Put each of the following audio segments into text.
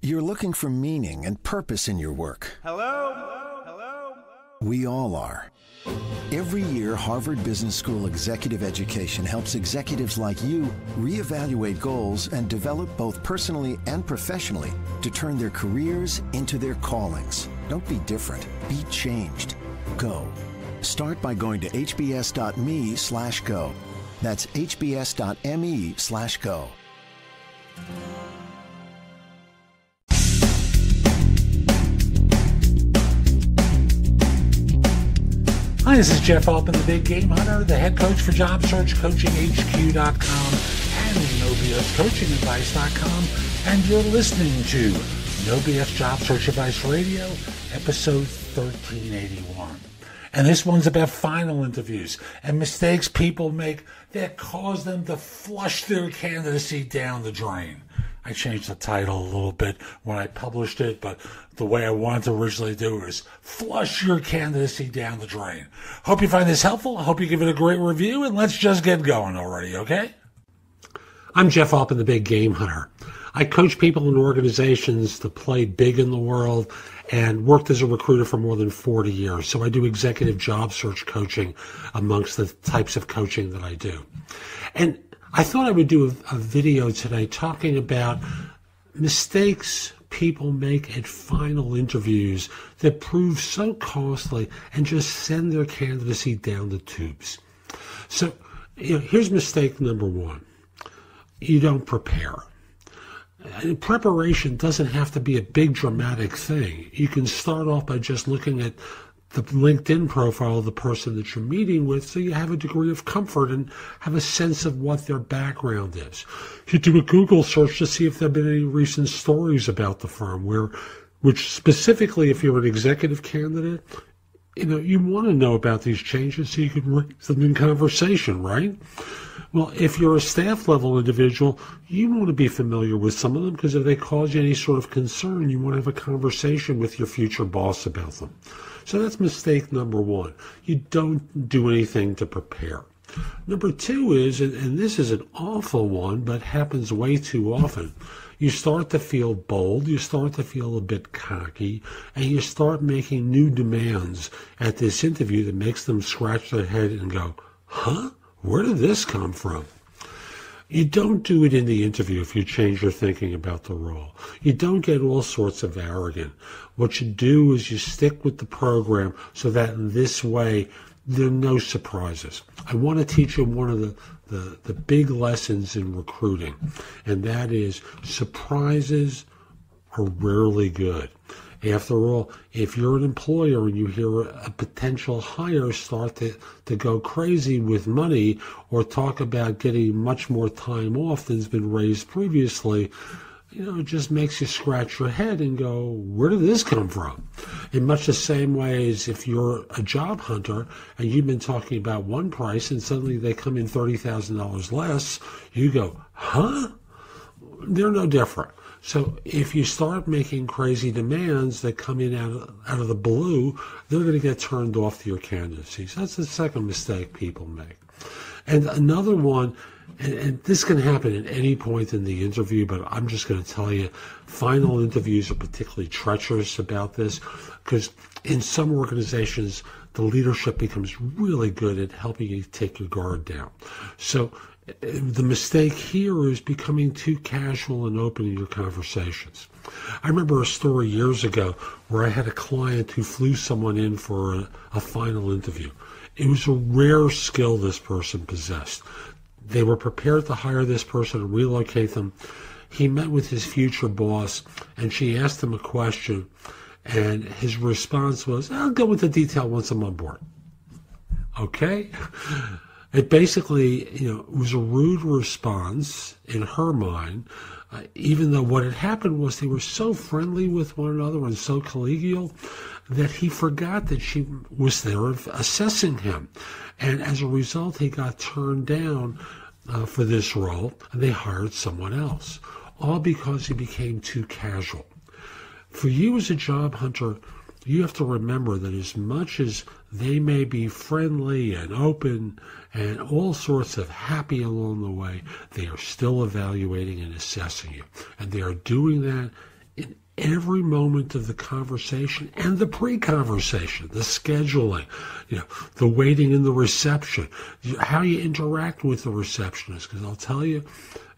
You're looking for meaning and purpose in your work. Hello? Hello? We all are. Every year, Harvard Business School Executive Education helps executives like you reevaluate goals and develop both personally and professionally to turn their careers into their callings. Don't be different. Be changed. Go. Start by going to hbs.me/go. That's hbs.me/go. Hi, this is Jeff Altman, the Big Game Hunter, the head coach for JobSearchCoachingHQ.com and NoBSCoachingAdvice.com, and you're listening to No BS Job Search Advice Radio, episode 1381. And this one's about final interviews and mistakes people make that cause them to flush their candidacy down the drain. I changed the title a little bit when I published it, but the way I wanted to originally do it is flush your candidacy down the drain. Hope you find this helpful. I hope you give it a great review, and let's just get going already, okay? I'm Jeff Altman, the Big Game Hunter. I coach people and organizations to play big in the world and worked as a recruiter for more than 40 years. So I do executive job search coaching amongst the types of coaching that I do. And I thought I would do a video today talking about mistakes people make at final interviews that prove so costly and just send their candidacy down the tubes. So, here's mistake number one. You don't prepare. And preparation doesn't have to be a big dramatic thing. You can start off by just looking at the LinkedIn profile of the person that you're meeting with, so you have a degree of comfort and have a sense of what their background is. You do a Google search to see if there have been any recent stories about the firm, which specifically, if you're an executive candidate, you want to know about these changes so you can raise them in conversation, right? Well, if you're a staff level individual, you want to be familiar with some of them because if they cause you any sort of concern, you want to have a conversation with your future boss about them. So that's mistake number one. You don't do anything to prepare. Number two is, and this is an awful one, but happens way too often, you start to feel bold, you start to feel a bit cocky, and you start making new demands at this interview that makes them scratch their head and go, huh? Where did this come from? You don't do it in the interview if you change your thinking about the role. You don't get all sorts of arrogant. What you do is you stick with the program so that in this way there are no surprises. I want to teach you one of the big lessons in recruiting, and that is surprises are rarely good. After all, if you're an employer and you hear a potential hire start to go crazy with money or talk about getting much more time off than's been raised previously, it just makes you scratch your head and go, where did this come from? In much the same way as if you're a job hunter and you've been talking about one price and suddenly they come in $30,000 less, you go, huh? They're no different. So if you start making crazy demands that come in out of the blue, they're going to get turned off to your candidacy. So that's the second mistake people make. And another one, and this can happen at any point in the interview, but I'm just going to tell you, final interviews are particularly treacherous about this because in some organizations, the leadership becomes really good at helping you take your guard down. So the mistake here is becoming too casual and open in your conversations. I remember a story years ago where I had a client who flew someone in for a final interview. It was a rare skill this person possessed. They were prepared to hire this person and relocate them. He met with his future boss, and she asked him a question, and his response was, I'll go into detail once I'm on board. Okay? It basically, was a rude response in her mind, even though what had happened was they were so friendly with one another and so collegial that he forgot that she was there assessing him. And as a result, he got turned down for this role, and they hired someone else, all because he became too casual. For you as a job hunter, you have to remember that as much as they may be friendly and open and all sorts of happy along the way, they are still evaluating and assessing you. And they are doing that in every moment of the conversation and the pre-conversation, the scheduling, the waiting in the reception, how you interact with the receptionist. Because I'll tell you,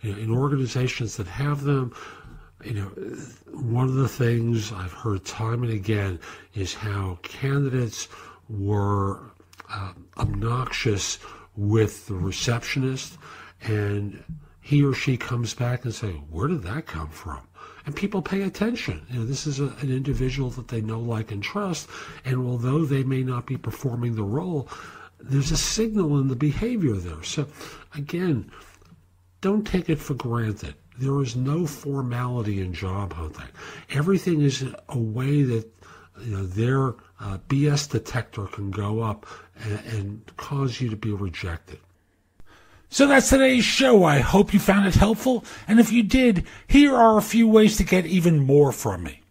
in organizations that have them, one of the things I've heard time and again is how candidates were obnoxious with the receptionist, and he or she comes back and say, "Where did that come from?" And people pay attention. This is an individual that they know, like, and trust, and although they may not be performing the role, there's a signal in the behavior there. So again, don't take it for granted. There is no formality in job hunting. Everything is a way that their BS detector can go up and cause you to be rejected. So that's today's show. I hope you found it helpful. And if you did, here are a few ways to get even more from me.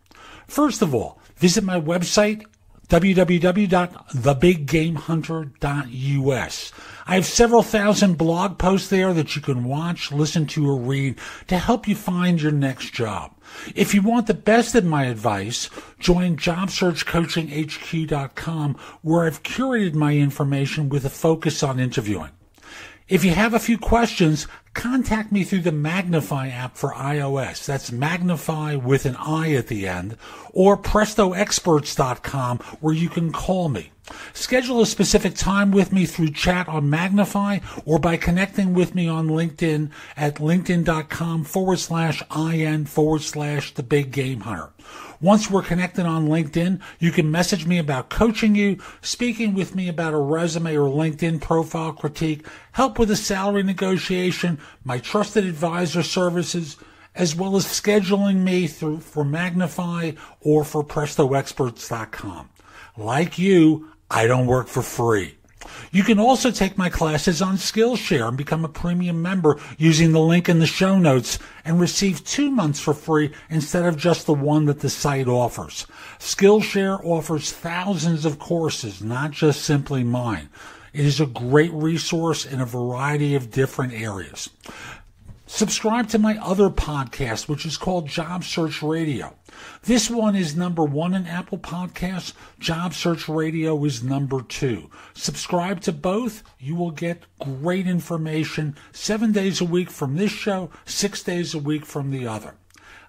First of all, visit my website, www.thebiggamehunter.us. I have several thousand blog posts there that you can watch, listen to, or read to help you find your next job. If you want the best of my advice, join JobSearchCoachingHQ.com, where I've curated my information with a focus on interviewing. If you have a few questions, contact me through the Magnify app for iOS. That's Magnify with an I at the end, or PrestoExperts.com, where you can call me. Schedule a specific time with me through chat on Magnify or by connecting with me on LinkedIn at linkedin.com/IN/The Big Game Hunter. Once we're connected on LinkedIn, you can message me about coaching you, speaking with me about a resume or LinkedIn profile critique, help with a salary negotiation, my trusted advisor services, as well as scheduling me for Magnify or for PrestoExperts.com. Like you, I don't work for free. You can also take my classes on Skillshare and become a premium member using the link in the show notes and receive 2 months for free instead of just the one that the site offers. Skillshare offers thousands of courses, not just simply mine. It is a great resource in a variety of different areas. Subscribe to my other podcast, which is called Job Search Radio. This one is #1 in Apple Podcasts. Job Search Radio is #2. Subscribe to both. You will get great information 7 days a week from this show, 6 days a week from the other.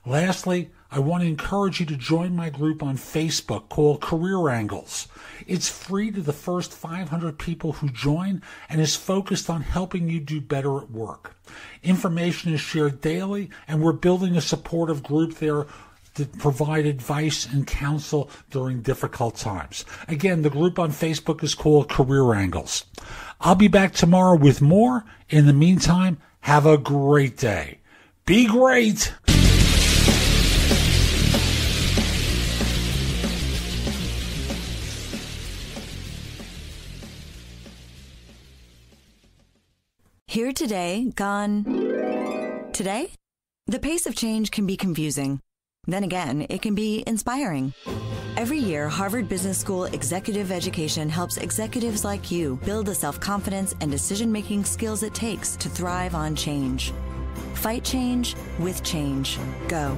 Lastly, I want to encourage you to join my group on Facebook called Career Angles. It's free to the first 500 people who join and is focused on helping you do better at work. Information is shared daily, and we're building a supportive group there to provide advice and counsel during difficult times. Again, the group on Facebook is called Career Angles. I'll be back tomorrow with more. In the meantime, have a great day. Be great! Here today, gone today? The pace of change can be confusing. Then again, it can be inspiring. Every year, Harvard Business School Executive Education helps executives like you build the self-confidence and decision-making skills it takes to thrive on change. Fight change with change. Go.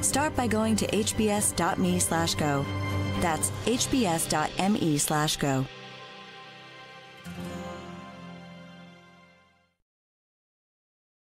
Start by going to hbs.me/go. That's hbs.me/go.